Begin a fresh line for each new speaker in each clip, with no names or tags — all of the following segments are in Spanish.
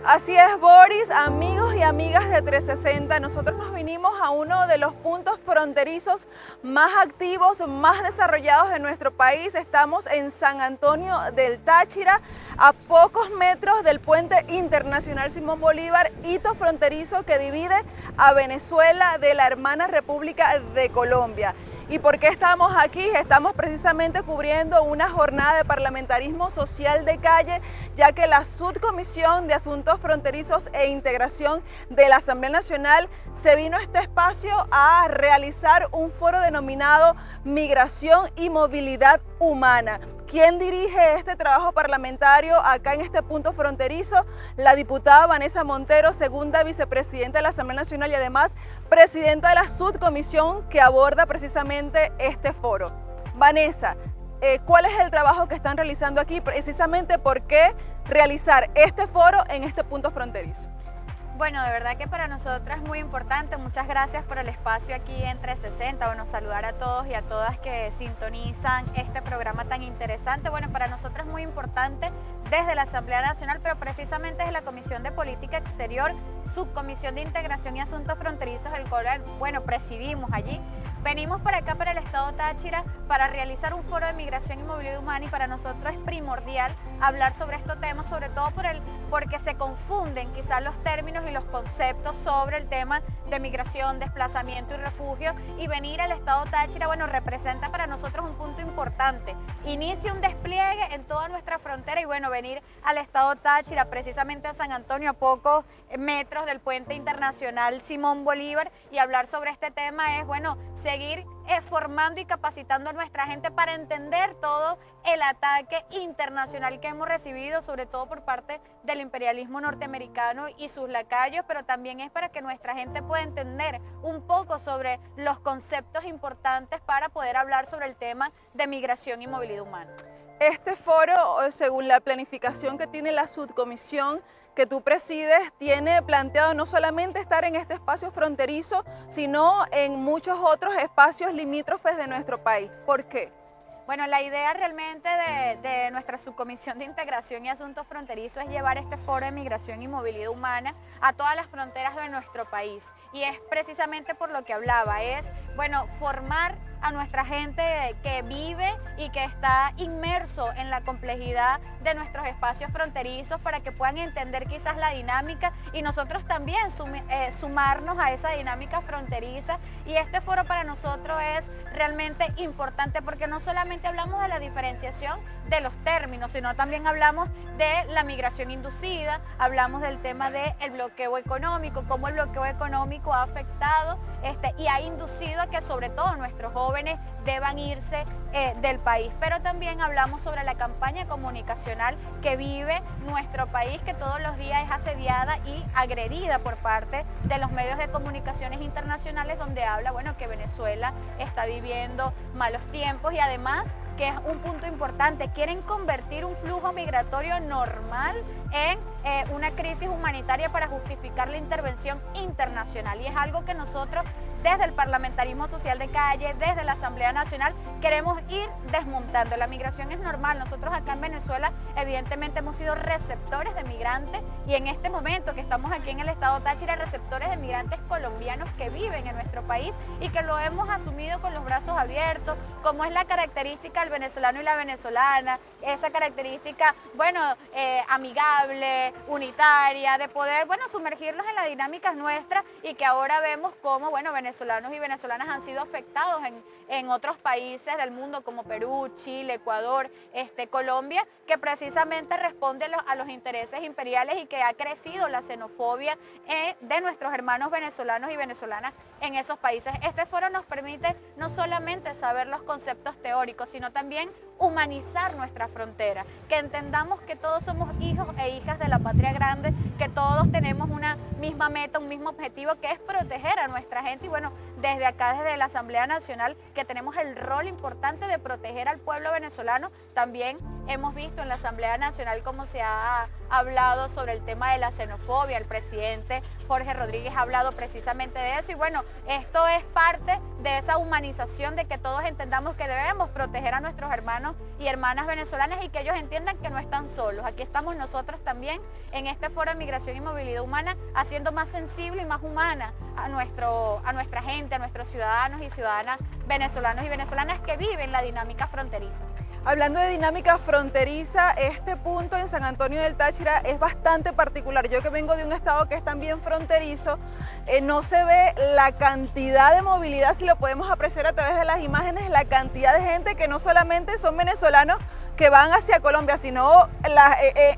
Así es, Boris, amigos y amigas de 360, nosotros nos vinimos a uno de los puntos fronterizos más activos, más desarrollados de nuestro país. Estamos en San Antonio del Táchira, a pocos metros del puente internacional Simón Bolívar, hito fronterizo que divide a Venezuela de la hermana República de Colombia. ¿Y por qué estamos aquí? Estamos precisamente cubriendo una jornada de parlamentarismo social de calle, ya que la Subcomisión de Asuntos Fronterizos e Integración de la Asamblea Nacional se vino a este espacio a realizar un foro denominado Migración y Movilidad Humana. ¿Quién dirige este trabajo parlamentario acá en este punto fronterizo? La diputada Vanessa Montero, segunda vicepresidenta de la Asamblea Nacional y además presidenta de la subcomisión que aborda precisamente este foro. Vanessa, ¿cuál es el trabajo que están realizando aquí? Precisamente, ¿por qué realizar este foro en este punto fronterizo?
Bueno, de verdad que para nosotros es muy importante. Muchas gracias por el espacio aquí en 360. Bueno, saludar a todos y a todas que sintonizan este programa tan interesante. Bueno, para nosotros es muy importante desde la Asamblea Nacional, pero precisamente desde la Comisión de Política Exterior, Subcomisión de Integración y Asuntos Fronterizos, el cual, bueno, presidimos allí. Venimos para acá, para el estado Táchira, para realizar un foro de migración y movilidad humana, y para nosotros es primordial hablar sobre estos temas, sobre todo porque se confunden quizás los términos y los conceptos sobre el tema de migración, desplazamiento y refugio, y venir al estado Táchira, bueno, representa para nosotros un punto importante. Inicia un despliegue en toda nuestra frontera y bueno, venir al estado Táchira, precisamente a San Antonio, a pocos metros del puente internacional Simón Bolívar, y hablar sobre este tema es, bueno, seguir formando y capacitando a nuestra gente para entender todo el ataque internacional que hemos recibido, sobre todo por parte del imperialismo norteamericano y sus lacayos, pero también es para que nuestra gente pueda entender un poco sobre los conceptos importantes para poder hablar sobre el tema de migración y movilidad humana.
Este foro, según la planificación que tiene la subcomisión que tú presides, tiene planteado no solamente estar en este espacio fronterizo, sino en muchos otros espacios limítrofes de nuestro país. ¿Por qué?
Bueno, la idea realmente de nuestra Subcomisión de Integración y Asuntos Fronterizos es llevar este foro de migración y movilidad humana a todas las fronteras de nuestro país. Y es precisamente por lo que hablaba, es, bueno, formar a nuestra gente que vive y que está inmerso en la complejidad de nuestros espacios fronterizos, para que puedan entender quizás la dinámica y nosotros también sumarnos a esa dinámica fronteriza. Y este foro para nosotros es realmente importante porque no solamente hablamos de la diferenciación de los términos, sino también hablamos de la migración inducida, hablamos del tema del bloqueo económico, cómo el bloqueo económico ha afectado y ha inducido a que sobre todo nuestros jóvenes deban irse del país. Pero también hablamos sobre la campaña comunicacional que vive nuestro país, que todos los días es asediada y agredida por parte de los medios de comunicaciones internacionales, donde habla, bueno, que Venezuela está viviendo malos tiempos y además, que es un punto importante, quieren convertir un flujo migratorio normal en una crisis humanitaria para justificar la intervención internacional. Y es algo que nosotros desde el parlamentarismo social de calle, desde la Asamblea Nacional, queremos ir desmontando. La migración es normal. Nosotros acá en Venezuela evidentemente hemos sido receptores de migrantes, y en este momento que estamos aquí en el estado Táchira, receptores de migrantes colombianos que viven en nuestro país y que lo hemos asumido con los brazos abiertos, como es la característica del venezolano y la venezolana, esa característica, bueno, amigable, unitaria, de poder, bueno, sumergirnos en las dinámicas nuestras, y que ahora vemos cómo, bueno, venezolanos y venezolanas han sido afectados en otros países del mundo como Perú, Chile, Ecuador, Colombia, que precisamente responde a los intereses imperiales y que ha crecido la xenofobia de nuestros hermanos venezolanos y venezolanas en esos países. Este foro nos permite no solamente saber los conceptos teóricos, sino también humanizar nuestra frontera, que entendamos que todos somos hijos e hijas de la patria grande, que todos tenemos una misma meta, un mismo objetivo, que es proteger a nuestra gente. Y bueno, desde acá, desde la Asamblea Nacional, que tenemos el rol importante de proteger al pueblo venezolano, también hemos visto en la Asamblea Nacional cómo se ha hablado sobre el tema de la xenofobia. El presidente Jorge Rodríguez ha hablado precisamente de eso, y bueno, esto es parte de esa humanización, de que todos entendamos que debemos proteger a nuestros hermanos y hermanas venezolanas y que ellos entiendan que no están solos. Aquí estamos nosotros también en este foro de migración y movilidad humana, haciendo más sensible y más humana a nuestra gente, a nuestros ciudadanos y ciudadanas venezolanos y venezolanas que viven la dinámica fronteriza.
Hablando de dinámica fronteriza, este punto en San Antonio del Táchira es bastante particular. Yo que vengo de un estado que es también fronterizo, no se ve la cantidad de movilidad, si lo podemos apreciar a través de las imágenes, la cantidad de gente que no solamente son venezolanos que van hacia Colombia, sino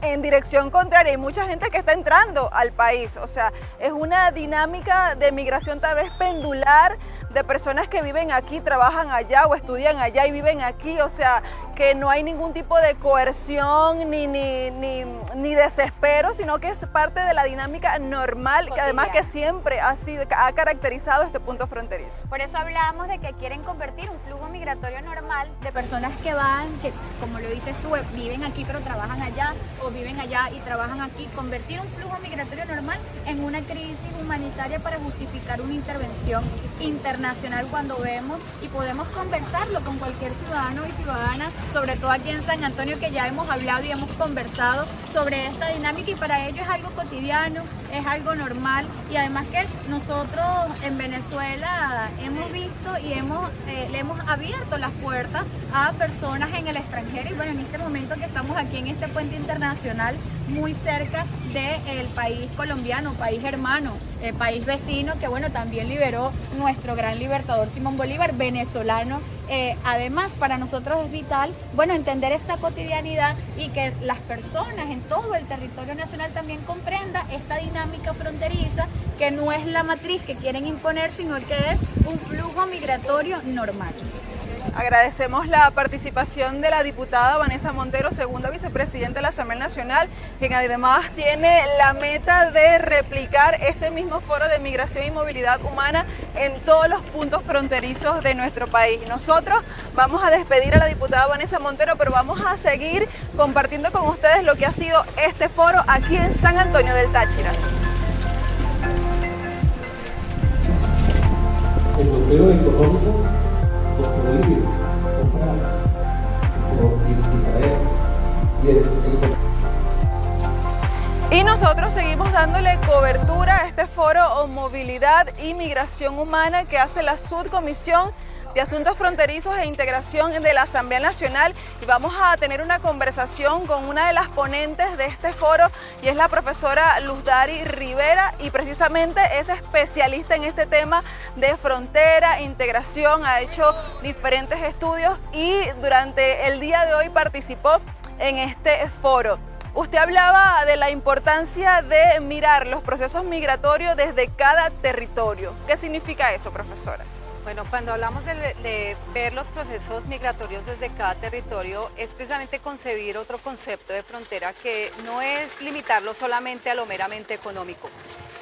en dirección contraria. Hay mucha gente que está entrando al país, o sea, es una dinámica de migración tal vez pendular, de personas que viven aquí, trabajan allá o estudian allá y viven aquí, o sea, que no hay ningún tipo de coerción ni desespero, sino que es parte de la dinámica normal, que además que siempre ha caracterizado este punto fronterizo.
Por eso hablamos de que quieren convertir un flujo migratorio normal de personas que van, que como lo dices tú, viven aquí pero trabajan allá, o viven allá y trabajan aquí, convertir un flujo migratorio normal en una crisis humanitaria para justificar una intervención internacional cuando vemos y podemos conversarlo con cualquier ciudadano y ciudadana, sobre todo aquí en San Antonio, que ya hemos hablado y hemos conversado sobre esta dinámica, y para ellos es algo cotidiano, es algo normal, y además que nosotros en Venezuela hemos visto y le hemos abierto las puertas a personas en el extranjero, y bueno, en este momento que estamos aquí en este puente internacional muy cerca del país colombiano, país hermano, país vecino, que bueno, también liberó nuestro gran libertador Simón Bolívar, venezolano. Además, para nosotros es vital, bueno, entender esa cotidianidad y que las personas en todo el territorio nacional también comprendan esta dinámica fronteriza, que no es la matriz que quieren imponer, sino que es un flujo migratorio normal.
Agradecemos la participación de la diputada Vanessa Montero, segunda vicepresidenta de la Asamblea Nacional, quien además tiene la meta de replicar este mismo foro de migración y movilidad humana en todos los puntos fronterizos de nuestro país. Nosotros vamos a despedir a la diputada Vanessa Montero, pero vamos a seguir compartiendo con ustedes lo que ha sido este foro aquí en San Antonio del Táchira.
El bloqueo económico, construir, comprar, y traer,
y nosotros seguimos dándole cobertura a este foro o movilidad y migración humana que hace la Subcomisión de Asuntos Fronterizos e Integración de la Asamblea Nacional, y vamos a tener una conversación con una de las ponentes de este foro, y es la profesora Luzdari Rivera, y precisamente es especialista en este tema de frontera, integración, ha hecho diferentes estudios y durante el día de hoy participó en este foro. Usted hablaba de la importancia de mirar los procesos migratorios desde cada territorio. ¿Qué significa eso, profesora?
Bueno, cuando hablamos de ver los procesos migratorios desde cada territorio, es precisamente concebir otro concepto de frontera que no es limitarlo solamente a lo meramente económico,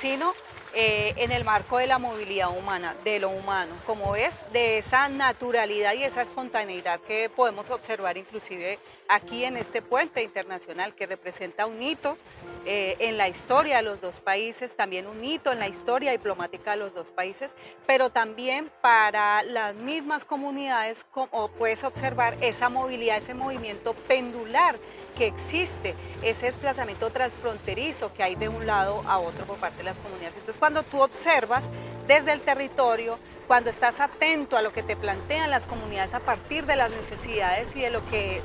sino en el marco de la movilidad humana, de lo humano, como ves, de esa naturalidad y esa espontaneidad que podemos observar inclusive aquí en este puente internacional, que representa un hito en la historia de los dos países, también un hito en la historia diplomática de los dos países, pero también para las mismas comunidades, como puedes observar esa movilidad, ese movimiento pendular que existe, ese desplazamiento transfronterizo que hay de un lado a otro por parte de las comunidades. Entonces, cuando tú observas desde el territorio, cuando estás atento a lo que te plantean las comunidades a partir de las necesidades y de lo que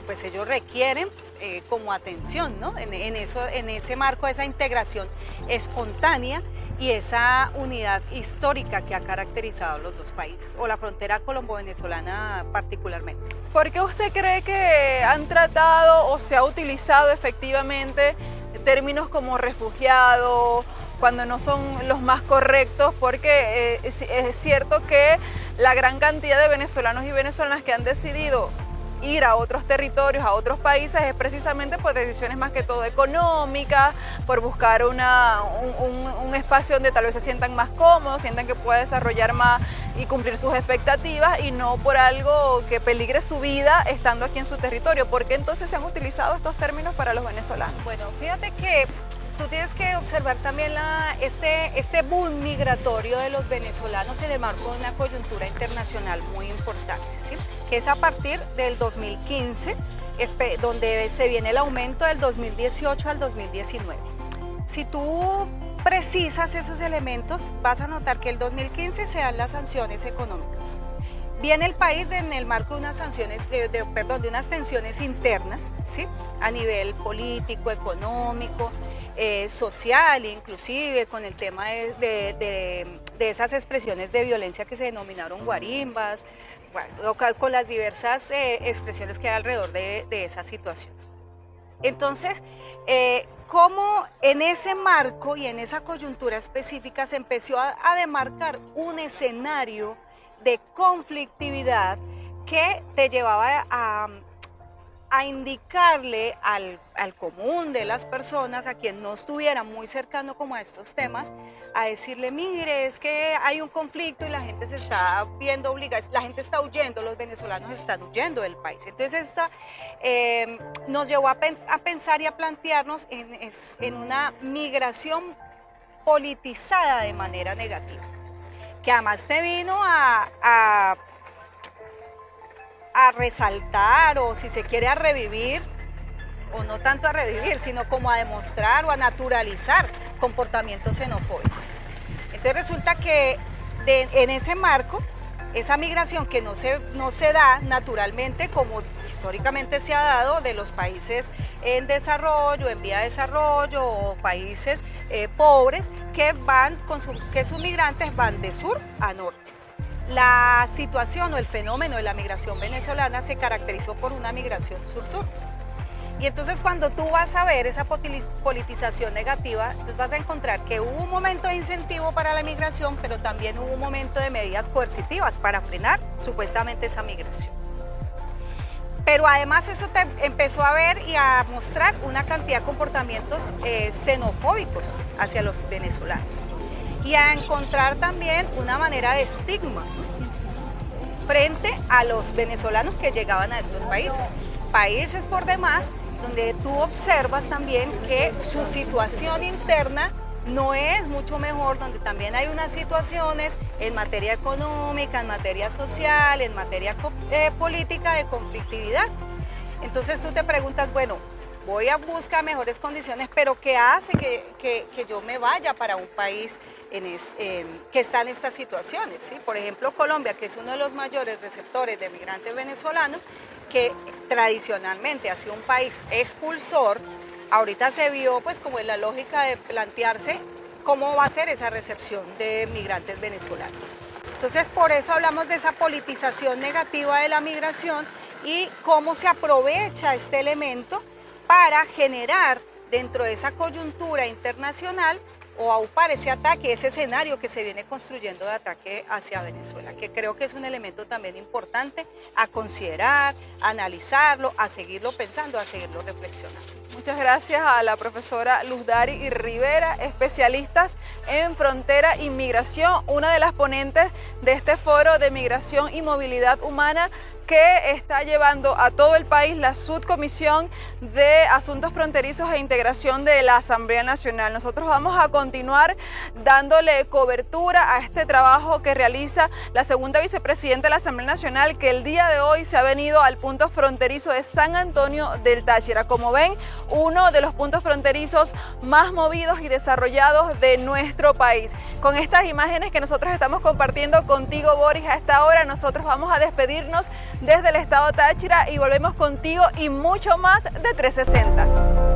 pues ellos requieren como atención, ¿no? En ese marco de esa integración espontánea y esa unidad histórica que ha caracterizado los dos países, o la frontera colombo-venezolana particularmente.
¿Por qué usted cree que han tratado o se ha utilizado efectivamente términos como refugiado, cuando no son los más correctos? Porque es cierto que la gran cantidad de venezolanos y venezolanas que han decidido ir a otros territorios, a otros países, es precisamente por decisiones más que todo económicas, por buscar un espacio donde tal vez se sientan más cómodos, sientan que pueden desarrollar más y cumplir sus expectativas, y no por algo que peligre su vida estando aquí en su territorio. ¿Por qué entonces se han utilizado estos términos para los venezolanos?
Bueno, fíjate que tú tienes que observar también este boom migratorio de los venezolanos en el marco de una coyuntura internacional muy importante, ¿sí? Que es a partir del 2015, donde se viene el aumento del 2018 al 2019. Si tú precisas esos elementos, vas a notar que el 2015 se dan las sanciones económicas. Viene el país en el marco de unas sanciones, de unas tensiones internas, ¿sí? A nivel político, económico, social, inclusive con el tema de esas expresiones de violencia que se denominaron guarimbas, bueno, con las diversas expresiones que hay alrededor de esa situación. Entonces, cómo en ese marco y en esa coyuntura específica se empezó a demarcar un escenario de conflictividad que te llevaba a indicarle al común de las personas, a quien no estuviera muy cercano como a estos temas, a decirle, mire, es que hay un conflicto y la gente se está viendo obligada, la gente está huyendo, los venezolanos están huyendo del país. Entonces esta nos llevó a pensar y a plantearnos en una migración politizada de manera negativa, que además te vino a resaltar, o si se quiere a revivir, o no tanto a revivir, sino como a demostrar o a naturalizar comportamientos xenofóbicos. Entonces resulta que en ese marco, esa migración que no se da naturalmente como históricamente se ha dado de los países en desarrollo, en vía de desarrollo, o países pobres que sus migrantes van de sur a norte. La situación o el fenómeno de la migración venezolana se caracterizó por una migración sur-sur. Y entonces cuando tú vas a ver esa politización negativa, entonces vas a encontrar que hubo un momento de incentivo para la migración, pero también hubo un momento de medidas coercitivas para frenar supuestamente esa migración. Pero además eso te empezó a ver y a mostrar una cantidad de comportamientos xenofóbicos hacia los venezolanos. Y a encontrar también una manera de estigma frente a los venezolanos que llegaban a estos países. Países por demás, donde tú observas también que su situación interna no es mucho mejor, donde también hay unas situaciones en materia económica, en materia social, en materia política de conflictividad. Entonces tú te preguntas, bueno, voy a buscar mejores condiciones, pero ¿qué hace que yo me vaya para un país que está en estas situaciones? ¿Sí? Por ejemplo, Colombia, que es uno de los mayores receptores de migrantes venezolanos, que tradicionalmente ha sido un país expulsor, ahorita se vio pues como en la lógica de plantearse cómo va a ser esa recepción de migrantes venezolanos. Entonces, por eso hablamos de esa politización negativa de la migración y cómo se aprovecha este elemento para generar dentro de esa coyuntura internacional o aupar ese ataque, ese escenario que se viene construyendo de ataque hacia Venezuela, que creo que es un elemento también importante a considerar, a analizarlo, a seguirlo pensando, a seguirlo reflexionando.
Muchas gracias a la profesora Luz-Dari y Rivera, especialistas en frontera y migración, una de las ponentes de este foro de migración y movilidad humana que está llevando a todo el país la Subcomisión de Asuntos Fronterizos e Integración de la Asamblea Nacional. Nosotros vamos a continuar dándole cobertura a este trabajo que realiza la segunda vicepresidenta de la Asamblea Nacional, que el día de hoy se ha venido al punto fronterizo de San Antonio del Táchira. Como ven, uno de los puntos fronterizos más movidos y desarrollados de nuestro país. Con estas imágenes que nosotros estamos compartiendo contigo, Boris, a esta hora nosotros vamos a despedirnos desde el estado Táchira y volvemos contigo y mucho más de 360.